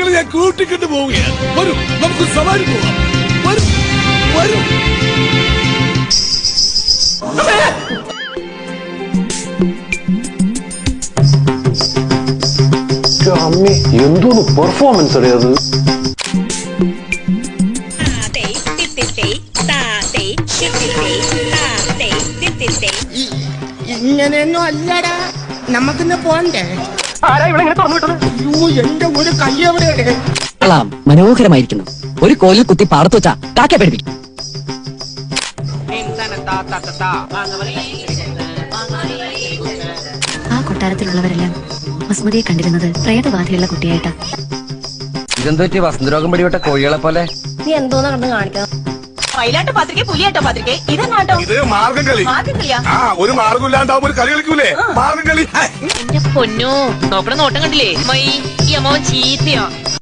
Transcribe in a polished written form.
ഞാൻ കൂട്ടിക്കൊണ്ട് പോവുകയാണ്. വരൂ, നമുക്ക് സവാരി പോവാം. വരൂ, വരൂ. അമ്മേ, എന്തോന്ന് പെർഫോമൻസ് അറിയാത്. ഇങ്ങനെയൊന്നും അല്ലടാ, നമുക്കിന്ന് പോണ്ടേ? എന്റെ ഒരു കൈ എവിടെയാണ്? മനോഹരമായിരിക്കുന്നു. ഒരു കോലിൽ കുത്തി പാടത്തു വെച്ചാ കാക്ക പഠിപ്പിക്കും. ആ കൊട്ടാരത്തിലുള്ളവരെല്ലാം വസുമതിയെ കണ്ടിരുന്നത് പ്രേതബാധയുള്ള കുട്ടിയായിട്ടാ. ഇതെന്തു പറ്റി വസന്തരോഗം പിടിപെട്ട കോഴികളെ പോലെ? നീ എന്തോന്ന് കണ്ട് കാണിക്കണം? മയിലാട്ട പാത്രിക, പുലിയാട്ട പാത്രിക, ഇതെന്നാട്ടോ? ഇത് മാർഗം കളി. ഒരു മാർഗം ഇല്ലാണ്ടാവുമ്പോ ഒരു കളി കളിക്കൂലേ? മാർഗം കളി. എന്റെ പൊന്നോ, നോക്കണ നോട്ടം കണ്ടില്ലേ? ഈ അമ്മാവൻ ചീത്തയാ.